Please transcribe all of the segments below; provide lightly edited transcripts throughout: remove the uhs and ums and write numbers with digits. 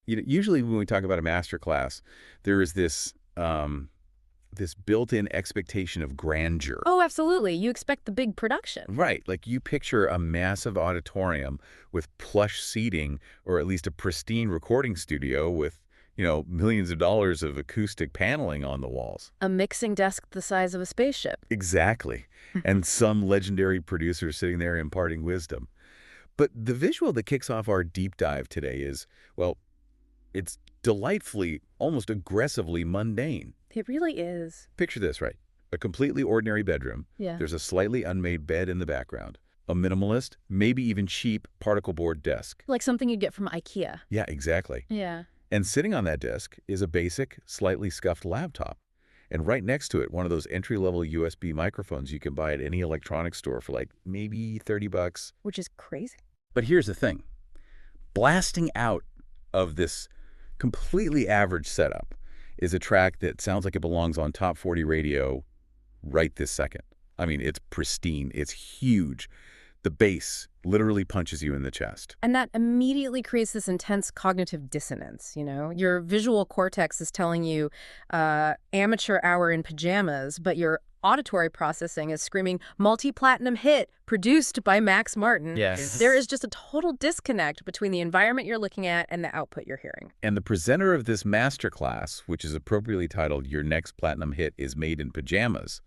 Usually when we talk about a master class, there is this built-in expectation of grandeur. Oh, absolutely. You expect the big production. Right, like you picture a massive auditorium with plush seating, or at least a pristine recording studio with, millions of dollars of acoustic paneling on the walls. A mixing desk the size of a spaceship. Exactly. And some legendary producer sitting there imparting wisdom. But the visual that kicks off our deep dive today is, well, it's delightfully, almost aggressively mundane. It really is. Picture this, right? A completely ordinary bedroom. Yeah. There's a slightly unmade bed in the background. A minimalist, maybe even cheap particle board desk. Like something you'd get from IKEA. Yeah, exactly. Yeah. And sitting on that desk is a basic, slightly scuffed laptop. And right next to it, one of those entry-level USB microphones you can buy at any electronics store for like maybe $30. Which is crazy. But here's the thing. Blasting out of this completely average setup is a track that sounds like it belongs on top 40 radio right this second. I mean, it's pristine. It's huge. The bass literally punches you in the chest. And that immediately creates this intense cognitive dissonance, Your visual cortex is telling you amateur hour in pajamas, but your auditory processing is screaming multi-platinum hit produced by Max Martin. Yes. There is just a total disconnect between the environment you're looking at and the output you're hearing. And the presenter of this masterclass, which is appropriately titled Your Next Platinum Hit is Made in Pajamas,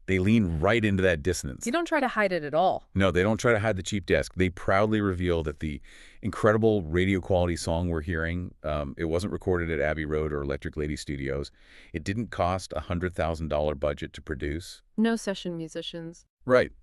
they lean right into that dissonance. You don't try to hide it at all. No, they don't try to hide the cheap desk. They proudly reveal that the incredible radio quality song we're hearing, it wasn't recorded at Abbey Road or Electric Lady Studios. It didn't cost a $100,000 budget to produce. No session musicians. Right.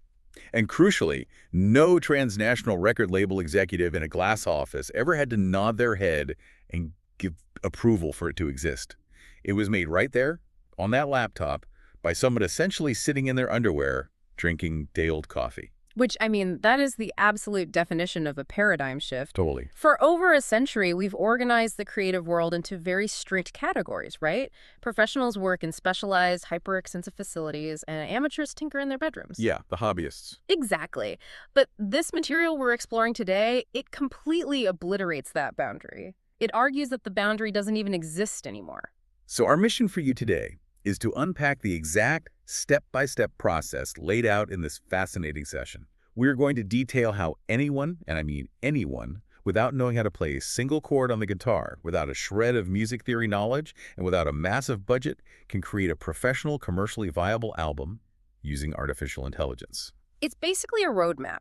And crucially, no transnational record label executive in a glass office ever had to nod their head and give approval for it to exist. It was made right there on that laptop by someone essentially sitting in their underwear drinking day-old coffee. Which, that is the absolute definition of a paradigm shift. Totally. For over a century, we've organized the creative world into very strict categories, right? Professionals work in specialized, hyper-extensive facilities, and amateurs tinker in their bedrooms. Yeah, the hobbyists. Exactly. But this material we're exploring today, it completely obliterates that boundary. It argues that the boundary doesn't even exist anymore. So our mission for you today is to unpack the exact step-by-step process laid out in this fascinating session. We're going to detail how anyone, and I mean anyone, without knowing how to play a single chord on the guitar, without a shred of music theory knowledge, and without a massive budget, can create a professional, commercially viable album using artificial intelligence. It's basically a roadmap.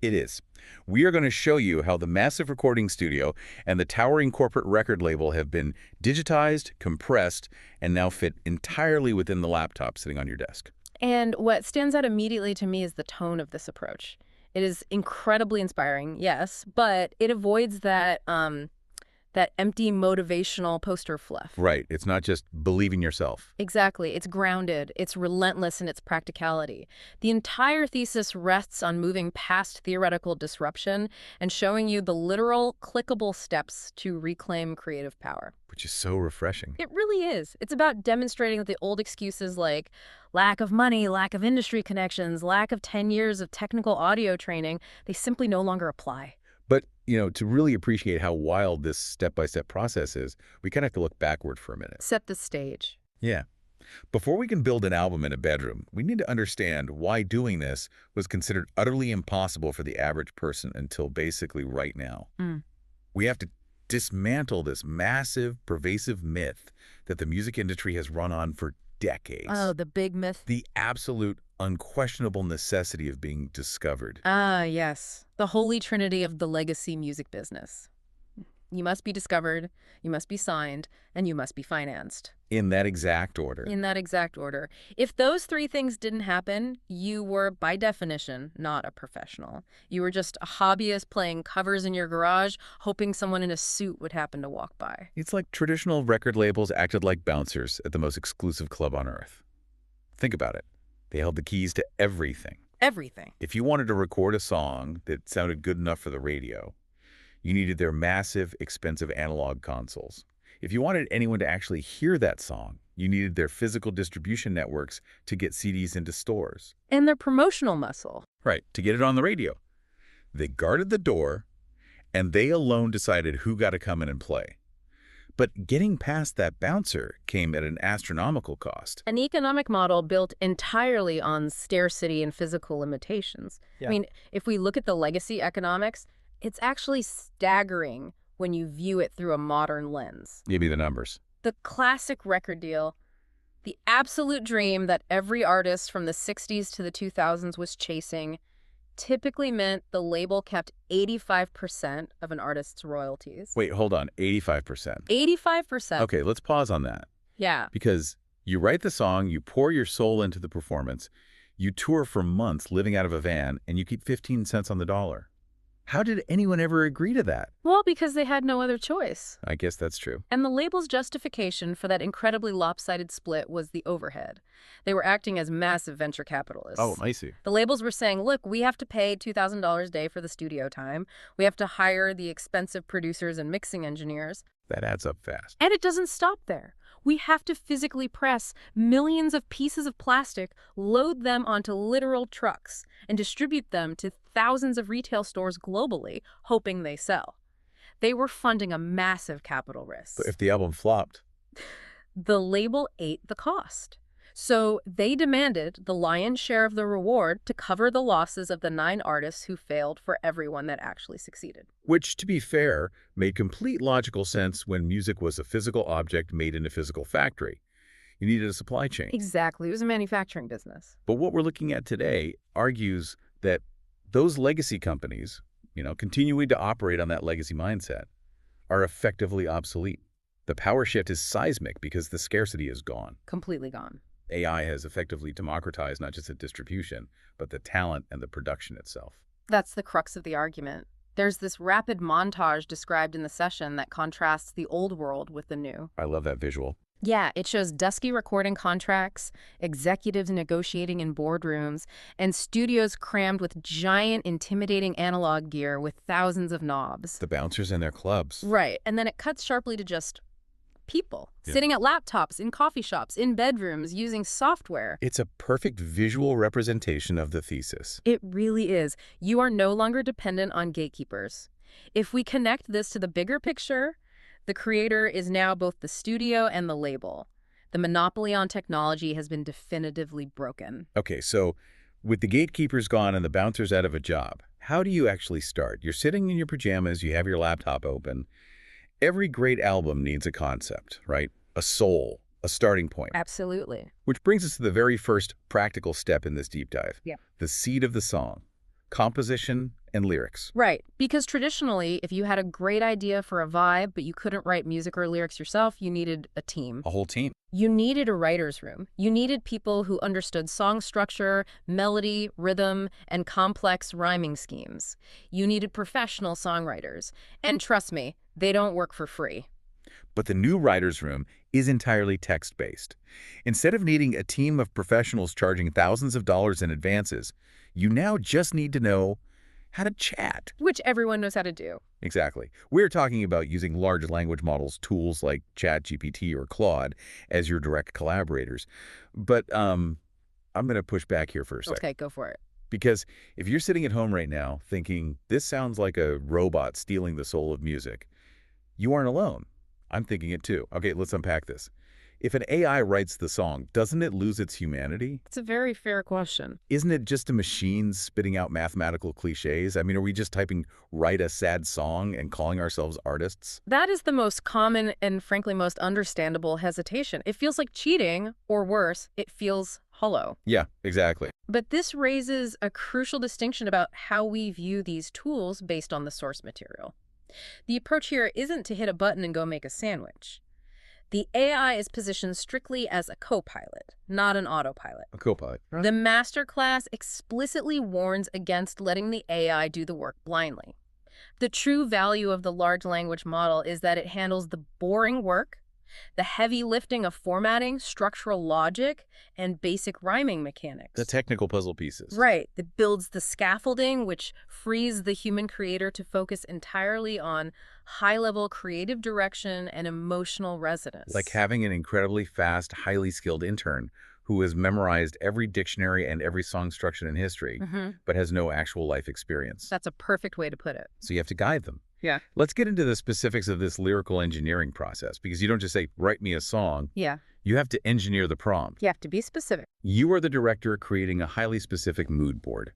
It is. We are going to show you how the massive recording studio and the towering corporate record label have been digitized, compressed, and now fit entirely within the laptop sitting on your desk. And what stands out immediately to me is the tone of this approach. It is incredibly inspiring, yes, but it avoids that empty motivational poster fluff. Right. It's not just believe in yourself. Exactly. It's grounded. It's relentless in its practicality. The entire thesis rests on moving past theoretical disruption and showing you the literal, clickable steps to reclaim creative power. Which is so refreshing. It really is. It's about demonstrating that the old excuses like lack of money, lack of industry connections, lack of 10 years of technical audio training, they simply no longer apply. But, to really appreciate how wild this step-by-step process is, we kind of have to look backward for a minute. Set the stage. Yeah. Before we can build an album in a bedroom, we need to understand why doing this was considered utterly impossible for the average person until basically right now. We have to dismantle this massive, pervasive myth that the music industry has run on for decades. Oh, the big myth. The absolute unquestionable necessity of being discovered. Ah, yes. The holy trinity of the legacy music business. You must be discovered, you must be signed, and you must be financed. In that exact order. In that exact order. If those three things didn't happen, you were, by definition, not a professional. You were just a hobbyist playing covers in your garage, hoping someone in a suit would happen to walk by. It's like traditional record labels acted like bouncers at the most exclusive club on earth. Think about it. They held the keys to everything. Everything. If you wanted to record a song that sounded good enough for the radio, you needed their massive, expensive analog consoles. If you wanted anyone to actually hear that song, you needed their physical distribution networks to get CDs into stores. And their promotional muscle. Right, to get it on the radio. They guarded the door, and they alone decided who got to come in and play. But getting past that bouncer came at an astronomical cost. An economic model built entirely on scarcity and physical limitations. Yeah. I mean, if we look at the legacy economics, it's actually staggering when you view it through a modern lens. Give me the numbers. The classic record deal, the absolute dream that every artist from the 60s to the 2000s was chasing, typically meant the label kept 85% of an artist's royalties. Wait, hold on. 85%. 85%. Okay, let's pause on that. Yeah. Because you write the song, you pour your soul into the performance, you tour for months living out of a van, and you keep 15 cents on the dollar. How did anyone ever agree to that? Well, because they had no other choice. I guess that's true. And the label's justification for that incredibly lopsided split was the overhead. They were acting as massive venture capitalists. Oh, I see. The labels were saying, look, we have to pay $2,000 a day for the studio time. We have to hire the expensive producers and mixing engineers. That adds up fast. And it doesn't stop there. We have to physically press millions of pieces of plastic, load them onto literal trucks, and distribute them to thousands of retail stores globally, hoping they sell. They were funding a massive capital risk. But if the album flopped, The label ate the cost. So they demanded the lion's share of the reward to cover the losses of the 9 artists who failed for everyone that actually succeeded. which, to be fair, made complete logical sense when music was a physical object made in a physical factory. You needed a supply chain. Exactly. It was a manufacturing business. But what we're looking at today argues that those legacy companies, continuing to operate on that legacy mindset, are effectively obsolete. The power shift is seismic because the scarcity is gone. Completely gone. AI has effectively democratized not just the distribution, but the talent and the production itself. That's the crux of the argument. There's this rapid montage described in the session that contrasts the old world with the new. I love that visual. Yeah, it shows dusky recording contracts, executives negotiating in boardrooms, and studios crammed with giant, intimidating analog gear with thousands of knobs. The bouncers and their clubs. Right, and then it cuts sharply to just people sitting at laptops, in coffee shops, in bedrooms, using software. It's a perfect visual representation of the thesis. It really is. You are no longer dependent on gatekeepers. If we connect this to the bigger picture, the creator is now both the studio and the label. The monopoly on technology has been definitively broken. Okay, so with the gatekeepers gone and the bouncers out of a job, how do you actually start? You're sitting in your pajamas, you have your laptop open. Every great album needs a concept, right? A soul, a starting point. Absolutely. Which brings us to the very first practical step in this deep dive. Yeah. The seed of the song, composition and lyrics. Right, because traditionally, if you had a great idea for a vibe, but you couldn't write music or lyrics yourself, you needed a team. A whole team. You needed a writer's room. You needed people who understood song structure, melody, rhythm, and complex rhyming schemes. You needed professional songwriters. And trust me, they don't work for free. But the new writer's room is entirely text-based. Instead of needing a team of professionals charging thousands of dollars in advances, you now just need to know how to chat. Which everyone knows how to do. Exactly. We're talking about using large language models, tools like ChatGPT or Claude, as your direct collaborators. But I'm going to push back here for a second. Okay, go for it. Because if you're sitting at home right now thinking, this sounds like a robot stealing the soul of music, you aren't alone. I'm thinking it too. Okay, let's unpack this. If an AI writes the song, doesn't it lose its humanity? It's a very fair question. Isn't it just a machine spitting out mathematical cliches? I mean, are we just typing, write a sad song and calling ourselves artists? That is the most common and frankly most understandable hesitation. It feels like cheating, or worse, it feels hollow. Yeah, exactly. But this raises a crucial distinction about how we view these tools based on the source material. The approach here isn't to hit a button and go make a sandwich. The AI is positioned strictly as a co-pilot, not an autopilot. A co-pilot. The masterclass explicitly warns against letting the AI do the work blindly. The true value of the large language model is that it handles the boring work, the heavy lifting of formatting, structural logic, and basic rhyming mechanics. The technical puzzle pieces. Right. It builds the scaffolding, which frees the human creator to focus entirely on high-level creative direction and emotional resonance. Like having an incredibly fast, highly skilled intern who has memorized every dictionary and every song structure in history, but has no actual life experience. That's a perfect way to put it. So you have to guide them. Yeah. Let's get into the specifics of this lyrical engineering process, because you don't just say, write me a song. Yeah. You have to engineer the prompt. You have to be specific. You are the director creating a highly specific mood board.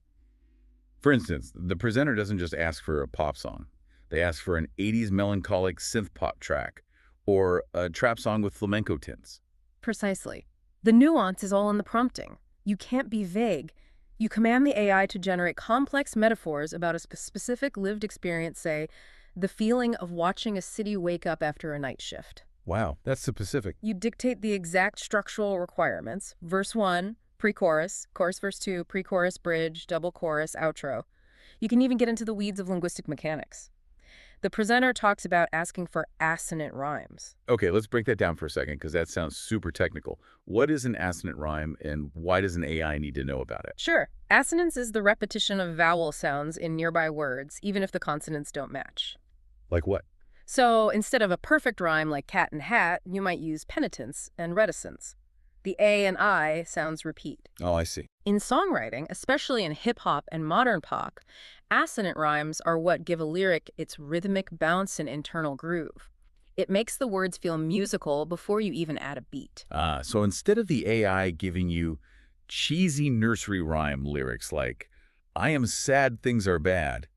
For instance, the presenter doesn't just ask for a pop song. They ask for an 80s melancholic synth pop track or a trap song with flamenco tints. Precisely. The nuance is all in the prompting. You can't be vague. You command the AI to generate complex metaphors about a specific lived experience, say, the feeling of watching a city wake up after a night shift. Wow, that's specific. You dictate the exact structural requirements. Verse 1, pre-chorus, chorus verse 2, pre-chorus, bridge, double chorus, outro. You can even get into the weeds of linguistic mechanics. The presenter talks about asking for assonant rhymes. Okay, let's break that down for a second, because that sounds super technical. What is an assonant rhyme, and why does an AI need to know about it? Sure. Assonance is the repetition of vowel sounds in nearby words, even if the consonants don't match. Like what? So instead of a perfect rhyme like cat and hat, you might use penitence and reticence. The A and I sounds repeat. Oh, I see. In songwriting, especially in hip-hop and modern pop, assonant rhymes are what give a lyric its rhythmic bounce and internal groove. It makes the words feel musical before you even add a beat. So instead of the AI giving you cheesy nursery rhyme lyrics like, I am sad things are bad,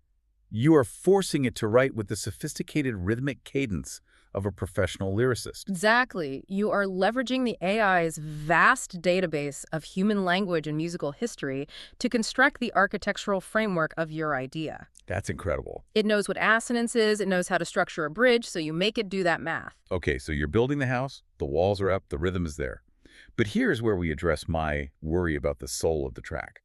you are forcing it to write with the sophisticated rhythmic cadence of a professional lyricist. Exactly. You are leveraging the AI's vast database of human language and musical history to construct the architectural framework of your idea. That's incredible. It knows what assonance is, it knows how to structure a bridge, so you make it do that math. Okay, so you're building the house, the walls are up, the rhythm is there. But here's where we address my worry about the soul of the track.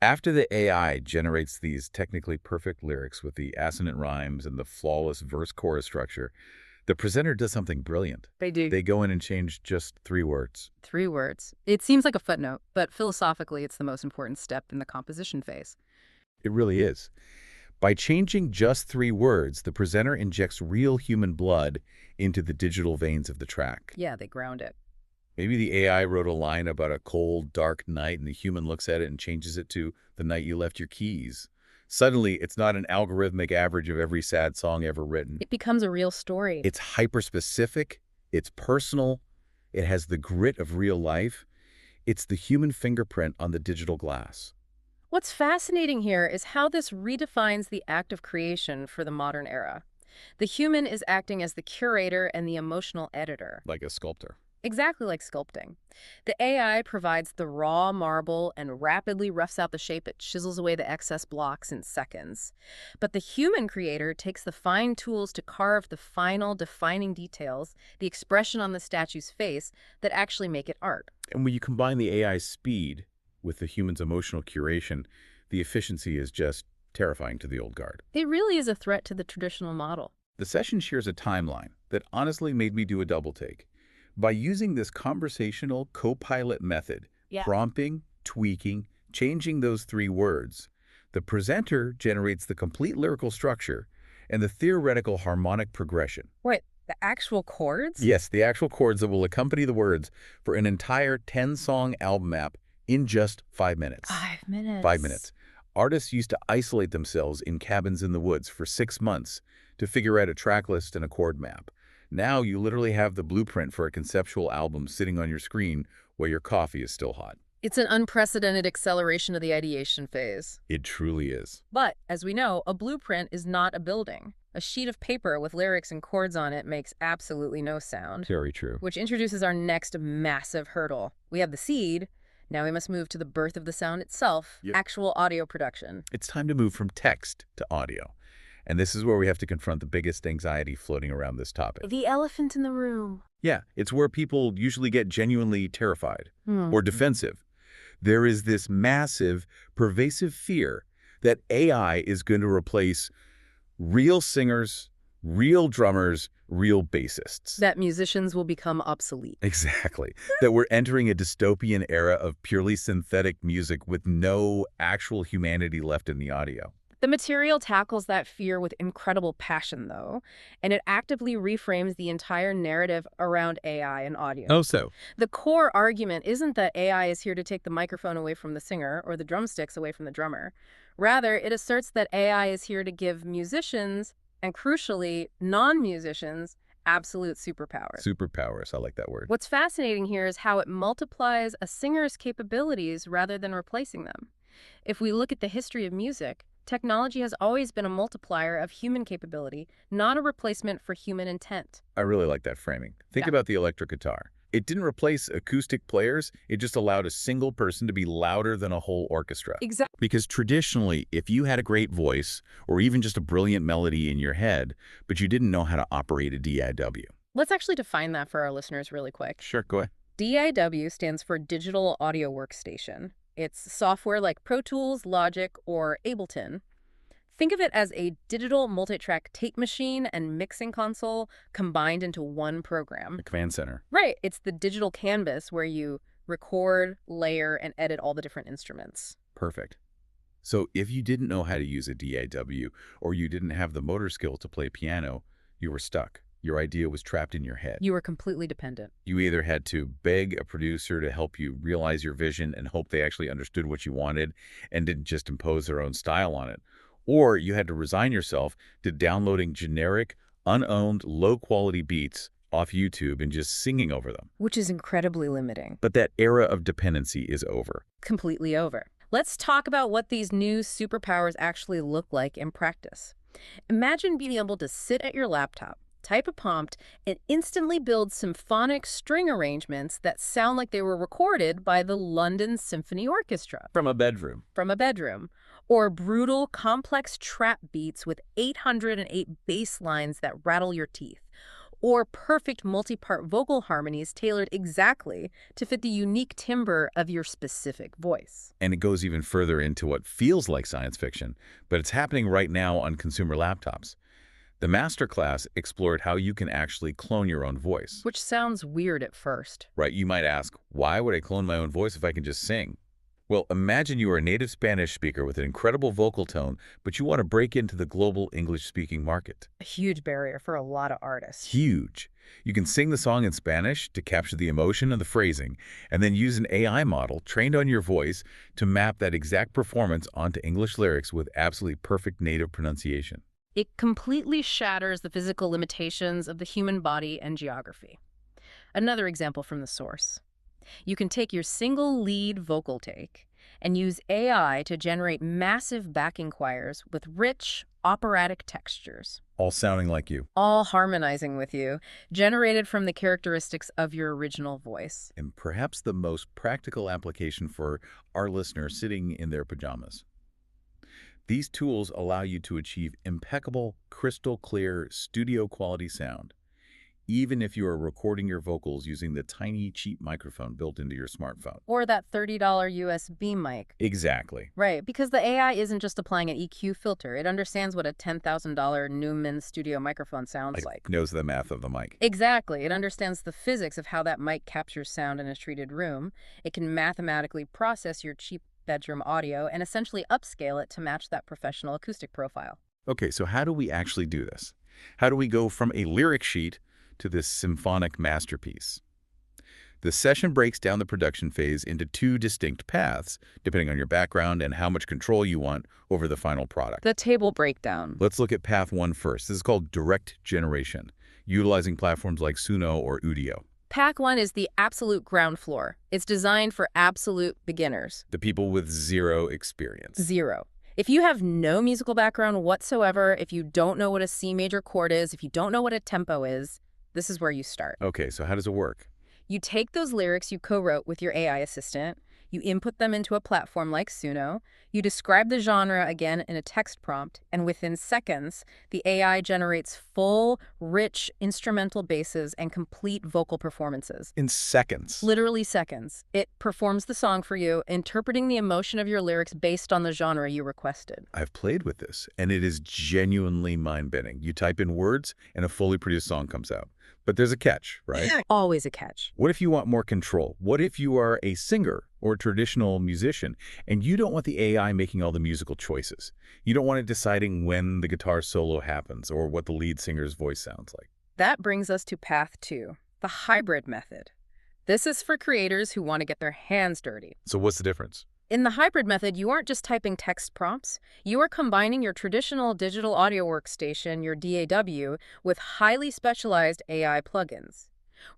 After the AI generates these technically perfect lyrics with the assonant rhymes and the flawless verse-chorus structure, the presenter does something brilliant. They do. They go in and change just 3 words. 3 words. It seems like a footnote, but philosophically it's the most important step in the composition phase. It really is. By changing just 3 words, the presenter injects real human blood into the digital veins of the track. Yeah, they ground it. Maybe the AI wrote a line about a cold, dark night, and the human looks at it and changes it to the night you left your keys. Suddenly, it's not an algorithmic average of every sad song ever written. It becomes a real story. It's hyper-specific, it's personal, it has the grit of real life. It's the human fingerprint on the digital glass. What's fascinating here is how this redefines the act of creation for the modern era. The human is acting as the curator and the emotional editor. Like a sculptor. Exactly like sculpting. The AI provides the raw marble and rapidly roughs out the shape. It chisels away the excess blocks in seconds. But the human creator takes the fine tools to carve the final defining details, the expression on the statue's face, that actually make it art. And when you combine the AI's speed with the human's emotional curation, the efficiency is just terrifying to the old guard. It really is a threat to the traditional model. The session shares a timeline that honestly made me do a double take. By using this conversational co-pilot method, prompting, tweaking, changing those 3 words, the presenter generates the complete lyrical structure and the theoretical harmonic progression. Wait, the actual chords? Yes, the actual chords that will accompany the words for an entire 10-song album app in just 5 minutes. 5 minutes. 5 minutes. Artists used to isolate themselves in cabins in the woods for 6 months to figure out a track list and a chord map. Now you literally have the blueprint for a conceptual album sitting on your screen while your coffee is still hot. It's an unprecedented acceleration of the ideation phase. It truly is. But, as we know, a blueprint is not a building. A sheet of paper with lyrics and chords on it makes absolutely no sound. Very true. Which introduces our next massive hurdle. We have the seed. Now we must move to the birth of the sound itself, actual audio production. It's time to move from text to audio. And this is where we have to confront the biggest anxiety floating around this topic. The elephant in the room. Yeah, it's where people usually get genuinely terrified or defensive. There is this massive, pervasive fear that AI is going to replace real singers, real drummers, real bassists. That musicians will become obsolete. Exactly. That we're entering a dystopian era of purely synthetic music with no actual humanity left in the audio. The material tackles that fear with incredible passion, though, and it actively reframes the entire narrative around AI and audio. Oh, so? The core argument isn't that AI is here to take the microphone away from the singer or the drumsticks away from the drummer. Rather, it asserts that AI is here to give musicians And crucially, non-musicians, absolute superpowers. Superpowers, I like that word. What's fascinating here is how it multiplies a singer's capabilities rather than replacing them. If we look at the history of music, technology has always been a multiplier of human capability, not a replacement for human intent. I really like that framing. Think Yeah. about the electric guitar. It didn't replace acoustic players, it just allowed a single person to be louder than a whole orchestra. Exactly. Because traditionally, if you had a great voice, or even just a brilliant melody in your head, but you didn't know how to operate a DIW. Let's actually define that for our listeners really quick. Sure, go ahead. DIW stands for Digital Audio Workstation. It's software like Pro Tools, Logic, or Ableton. Think of it as a digital multi-track tape machine and mixing console combined into one program. The command center. Right. It's the digital canvas where you record, layer, and edit all the different instruments. Perfect. So if you didn't know how to use a DIW, or you didn't have the motor skill to play piano, you were stuck. Your idea was trapped in your head. You were completely dependent. You either had to beg a producer to help you realize your vision and hope they actually understood what you wanted and didn't just impose their own style on it, or you had to resign yourself to downloading generic, unowned, low-quality beats off YouTube and just singing over them. Which is incredibly limiting. But that era of dependency is over. Completely over. Let's talk about what these new superpowers actually look like in practice. Imagine being able to sit at your laptop, type a prompt, and instantly build symphonic string arrangements that sound like they were recorded by the London Symphony Orchestra. From a bedroom. Or brutal, complex trap beats with 808 bass lines that rattle your teeth. Or perfect multi-part vocal harmonies tailored exactly to fit the unique timbre of your specific voice. And it goes even further into what feels like science fiction, but it's happening right now on consumer laptops. The masterclass explored how you can actually clone your own voice. Which sounds weird at first. Right, you might ask, why would I clone my own voice if I can just sing? Well, imagine you are a native Spanish speaker with an incredible vocal tone, but you want to break into the global English-speaking market. A huge barrier for a lot of artists. Huge. You can sing the song in Spanish to capture the emotion and the phrasing, and then use an AI model trained on your voice to map that exact performance onto English lyrics with absolutely perfect native pronunciation. It completely shatters the physical limitations of the human body and geography. Another example from the source. You can take your single lead vocal take and use AI to generate massive backing choirs with rich, operatic textures. All sounding like you. All harmonizing with you, generated from the characteristics of your original voice. And perhaps the most practical application for our listeners sitting in their pajamas. These tools allow you to achieve impeccable, crystal clear, studio-quality sound, even if you are recording your vocals using the tiny, cheap microphone built into your smartphone. Or that $30 USB mic. Exactly. Right, because the AI isn't just applying an EQ filter. It understands what a $10,000 Neumann studio microphone sounds like. Knows the math of the mic. Exactly. It understands the physics of how that mic captures sound in a treated room. It can mathematically process your cheap bedroom audio and essentially upscale it to match that professional acoustic profile. Okay, so how do we actually do this? How do we go from a lyric sheet to this symphonic masterpiece? The session breaks down the production phase into two distinct paths, depending on your background and how much control you want over the final product. The table breakdown. Let's look at path one first. This is called direct generation, utilizing platforms like Suno or Udio. Pack 1 is the absolute ground floor. It's designed for absolute beginners. The people with zero experience. Zero. If you have no musical background whatsoever, if you don't know what a C major chord is, if you don't know what a tempo is, this is where you start. Okay, so how does it work? You take those lyrics you co-wrote with your AI assistant, you input them into a platform like Suno, you describe the genre again in a text prompt, and within seconds, the AI generates full, rich instrumental basses and complete vocal performances. In seconds. Literally seconds. It performs the song for you, interpreting the emotion of your lyrics based on the genre you requested. I've played with this, and it is genuinely mind-bending. You type in words, and a fully produced song comes out. But there's a catch, right? Always a catch. What if you want more control? What if you are a singer or a traditional musician, and you don't want the AI making all the musical choices? You don't want it deciding when the guitar solo happens or what the lead singer's voice sounds like. That brings us to path 2, the hybrid method. This is for creators who want to get their hands dirty. So what's the difference? In the hybrid method, you aren't just typing text prompts. You are combining your traditional digital audio workstation, your DAW, with highly specialized AI plugins.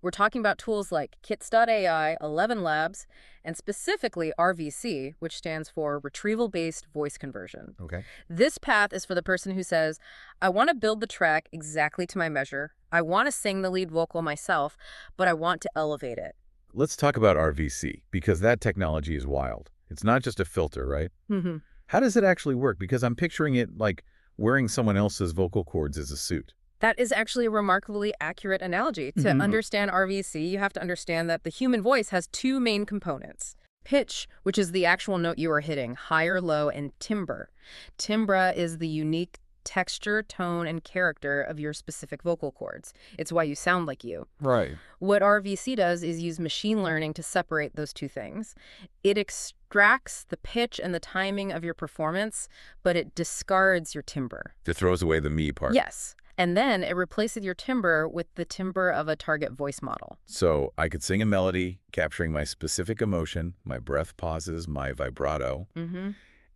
We're talking about tools like Kits.ai, 11 Labs, and specifically RVC, which stands for Retrieval-Based Voice Conversion. Okay. This path is for the person who says, I want to build the track exactly to my measure. I want to sing the lead vocal myself, but I want to elevate it. Let's talk about RVC, because that technology is wild. It's not just a filter, right? Mhm. How does it actually work? Because I'm picturing it like wearing someone else's vocal cords as a suit. That is actually a remarkably accurate analogy. To understand RVC, you have to understand that the human voice has two main components. Pitch, which is the actual note you are hitting, high or low, and timbre. Timbre is the unique texture, tone, and character of your specific vocal cords. It's why you sound like you. Right. What RVC does is use machine learning to separate those two things. It extracts the pitch and the timing of your performance, but it discards your timbre. It throws away the me part. Yes. And then it replaces your timbre with the timbre of a target voice model. So I could sing a melody, capturing my specific emotion, my breath pauses, my vibrato,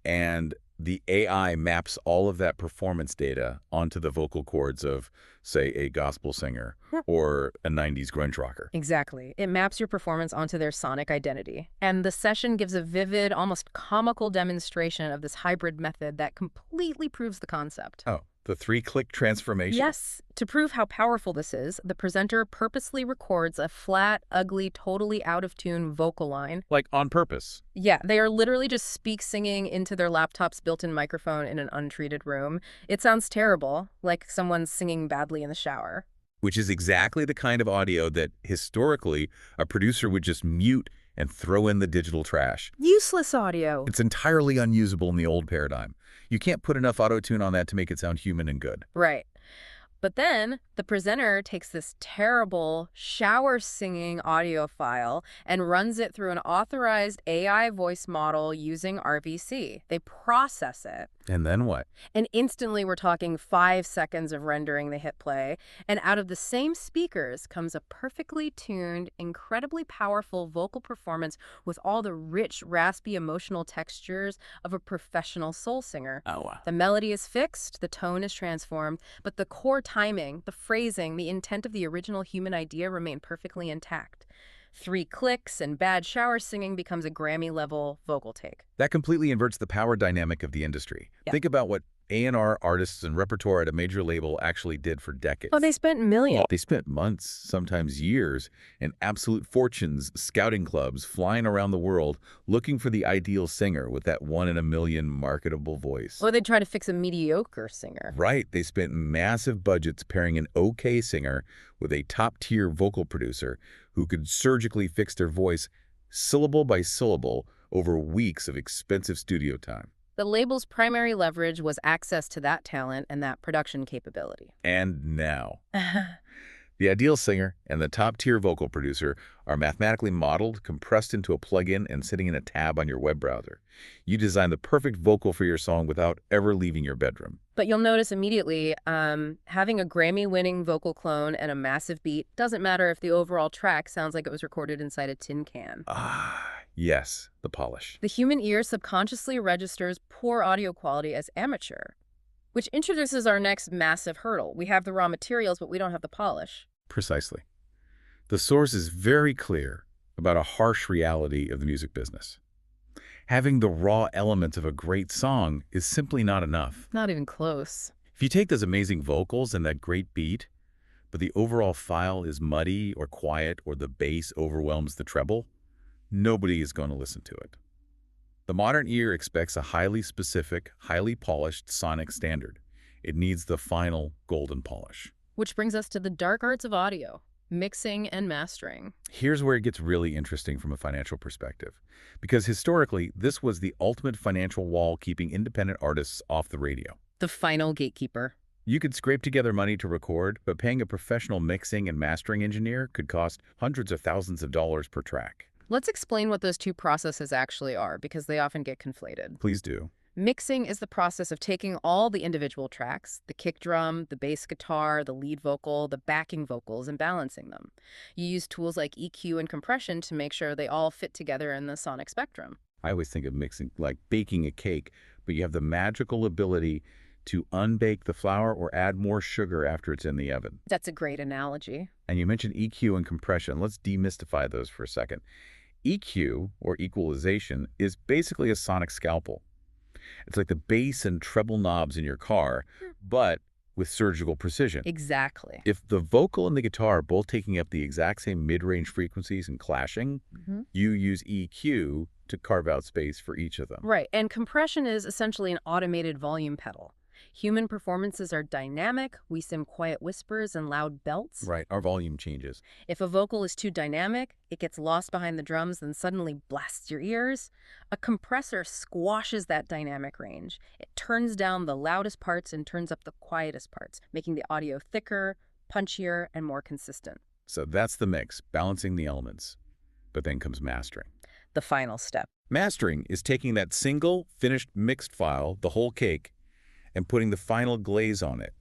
and the AI maps all of that performance data onto the vocal cords of, say, a gospel singer or a 90s grunge rocker. Exactly. It maps your performance onto their sonic identity. And the session gives a vivid, almost comical demonstration of this hybrid method that completely proves the concept. Oh, the 3-click transformation? Yes. To prove how powerful this is, the presenter purposely records a flat, ugly, totally out-of-tune vocal line. Like on purpose. Yeah, they are literally just singing into their laptop's built-in microphone in an untreated room. It sounds terrible, like someone's singing badly in the shower. Which is exactly the kind of audio that, historically, a producer would just mute and throw in the digital trash. Useless audio. It's entirely unusable in the old paradigm. You can't put enough auto-tune on that to make it sound human and good. Right. But then the presenter takes this terrible shower singing audio file and runs it through an authorized AI voice model using RVC. They process it. And then what? And instantly we're talking 5 seconds of rendering. They hit play. And out of the same speakers comes a perfectly tuned, incredibly powerful vocal performance with all the rich, raspy, emotional textures of a professional soul singer. Oh, wow. The melody is fixed, the tone is transformed, but the core timing, the phrasing, the intent of the original human idea remain perfectly intact. 3 clicks and bad shower singing becomes a Grammy-level vocal take. That completely inverts the power dynamic of the industry. Yeah. Think about what A&R artists and repertoire at a major label actually did for decades. Oh, they spent millions. They spent months, sometimes years, and absolute fortunes scouting clubs flying around the world looking for the ideal singer with that 1 in a million marketable voice. Or they try to fix a mediocre singer. Right. They spent massive budgets pairing an okay singer with a top-tier vocal producer who could surgically fix their voice syllable by syllable over weeks of expensive studio time. The label's primary leverage was access to that talent and that production capability. And now, the ideal singer and the top-tier vocal producer are mathematically modeled, compressed into a plugin, and sitting in a tab on your web browser. You design the perfect vocal for your song without ever leaving your bedroom. But you'll notice immediately, having a Grammy-winning vocal clone and a massive beat doesn't matter if the overall track sounds like it was recorded inside a tin can. Yes, the polish. The human ear subconsciously registers poor audio quality as amateur, which introduces our next massive hurdle. We have the raw materials, but we don't have the polish. Precisely. The source is very clear about a harsh reality of the music business. Having the raw elements of a great song is simply not enough. Not even close. If you take those amazing vocals and that great beat, but the overall file is muddy or quiet or the bass overwhelms the treble, nobody is going to listen to it. The modern ear expects a highly specific, highly polished sonic standard. It needs the final golden polish. Which brings us to the dark arts of audio, mixing and mastering. Here's where it gets really interesting from a financial perspective. Because historically, this was the ultimate financial wall keeping independent artists off the radio. The final gatekeeper. You could scrape together money to record, but paying a professional mixing and mastering engineer could cost hundreds of thousands of dollars per track. Let's explain what those two processes actually are, because they often get conflated. Please do. Mixing is the process of taking all the individual tracks, the kick drum, the bass guitar, the lead vocal, the backing vocals, and balancing them. You use tools like EQ and compression to make sure they all fit together in the sonic spectrum. I always think of mixing, like baking a cake, but you have the magical ability to unbake the flour or add more sugar after it's in the oven. That's a great analogy. And you mentioned EQ and compression. Let's demystify those for a second. EQ, or equalization, is basically a sonic scalpel. It's like the bass and treble knobs in your car, but with surgical precision. Exactly. If the vocal and the guitar are both taking up the exact same mid-range frequencies and clashing, you use EQ to carve out space for each of them. Right, and compression is essentially an automated volume pedal. Human performances are dynamic. We sim quiet whispers and loud belts. Right, our volume changes. If a vocal is too dynamic, it gets lost behind the drums and suddenly blasts your ears. A compressor squashes that dynamic range. It turns down the loudest parts and turns up the quietest parts, making the audio thicker, punchier, and more consistent. So that's the mix, balancing the elements. But then comes mastering. The final step. Mastering is taking that single, finished mixed file, the whole cake, and putting the final glaze on it.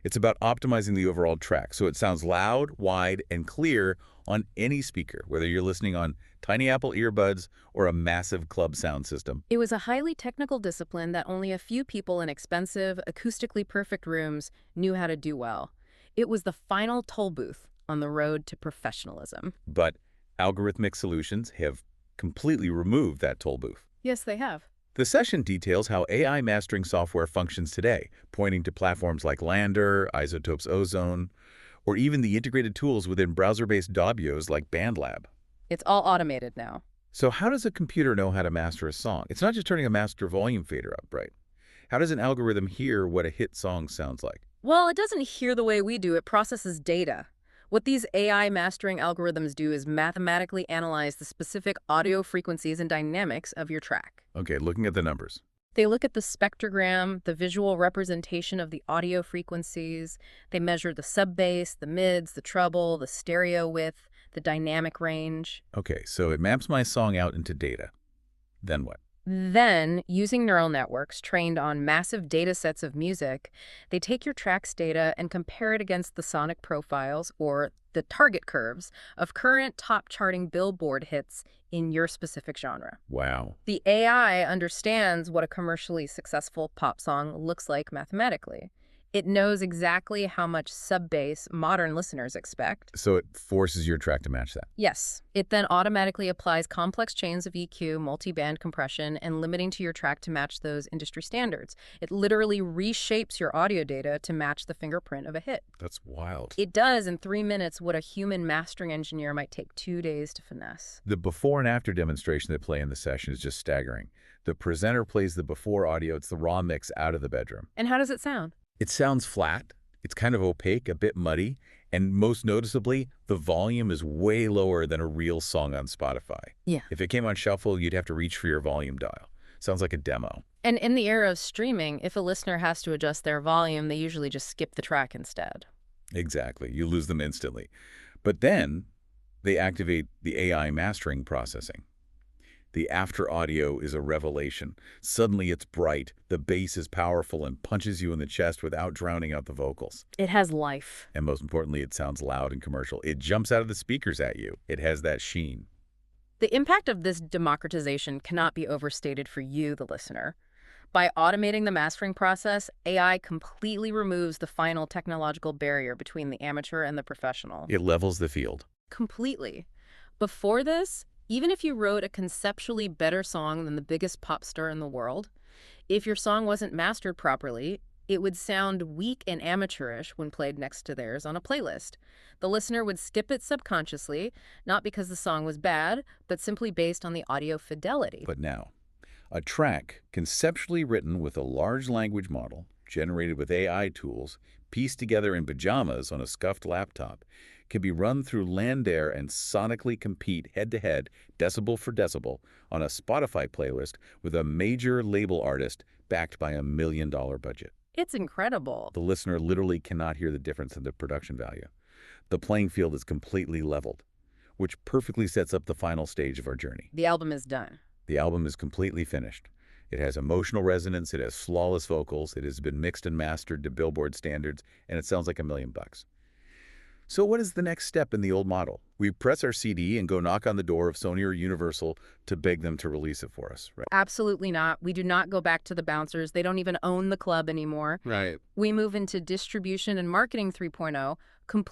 It's about optimizing the overall track so it sounds loud, wide, and clear on any speaker, whether you're listening on tiny Apple earbuds or a massive club sound system. It was a highly technical discipline that only a few people in expensive, acoustically perfect rooms knew how to do well. It was the final toll booth on the road to professionalism. But algorithmic solutions have completely removed that toll booth. Yes, they have. The session details how AI mastering software functions today, pointing to platforms like Lander, Isotope's Ozone, or even the integrated tools within browser-based DAWs like BandLab. It's all automated now. So how does a computer know how to master a song? It's not just turning a master volume fader up, right? How does an algorithm hear what a hit song sounds like? Well, it doesn't hear the way we do. It processes data. What these AI mastering algorithms do is mathematically analyze the specific audio frequencies and dynamics of your track. Okay, looking at the numbers. They look at the spectrogram, the visual representation of the audio frequencies. They measure the sub-bass, the mids, the treble, the stereo width, the dynamic range. Okay, so it maps my song out into data. Then what? Then, using neural networks trained on massive data sets of music, they take your track's data and compare it against the sonic profiles, or the target curves, of current top-charting Billboard hits in your specific genre. Wow. The AI understands what a commercially successful pop song looks like mathematically. It knows exactly how much sub-bass modern listeners expect. So it forces your track to match that. Yes. It then automatically applies complex chains of EQ, multi-band compression, and limiting to your track to match those industry standards. It literally reshapes your audio data to match the fingerprint of a hit. That's wild. It does in 3 minutes what a human mastering engineer might take 2 days to finesse. The before and after demonstration they play in the session is just staggering. The presenter plays the before audio. It's the raw mix out of the bedroom. And how does it sound? It sounds flat, it's kind of opaque, a bit muddy, and most noticeably, the volume is way lower than a real song on Spotify. Yeah. If it came on shuffle, you'd have to reach for your volume dial. Sounds like a demo. And in the era of streaming, if a listener has to adjust their volume, they usually just skip the track instead. Exactly. You lose them instantly. But then they activate the AI mastering processing. The after audio is a revelation. Suddenly it's bright, the bass is powerful and punches you in the chest without drowning out the vocals. It has life. And most importantly, it sounds loud and commercial. It jumps out of the speakers at you. It has that sheen. The impact of this democratization cannot be overstated for you, the listener. By automating the mastering process, AI completely removes the final technological barrier between the amateur and the professional. It levels the field. Completely. Before this, even if you wrote a conceptually better song than the biggest pop star in the world, if your song wasn't mastered properly, it would sound weak and amateurish when played next to theirs on a playlist. The listener would skip it subconsciously, not because the song was bad, but simply based on the audio fidelity. But now, a track conceptually written with a large language model, generated with AI tools, pieced together in pajamas on a scuffed laptop, can be run through Lander and sonically compete head-to-head, decibel for decibel, on a Spotify playlist with a major label artist backed by $1 million budget. It's incredible. The listener literally cannot hear the difference in the production value. The playing field is completely leveled, which perfectly sets up the final stage of our journey. The album is done. The album is completely finished. It has emotional resonance, it has flawless vocals, it has been mixed and mastered to Billboard standards, and it sounds like $1 million. So what is the next step in the old model? We press our CD and go knock on the door of Sony or Universal to beg them to release it for us, right? Absolutely not. We do not go back to the bouncers. They don't even own the club anymore. Right. We move into distribution and marketing 3.0, complete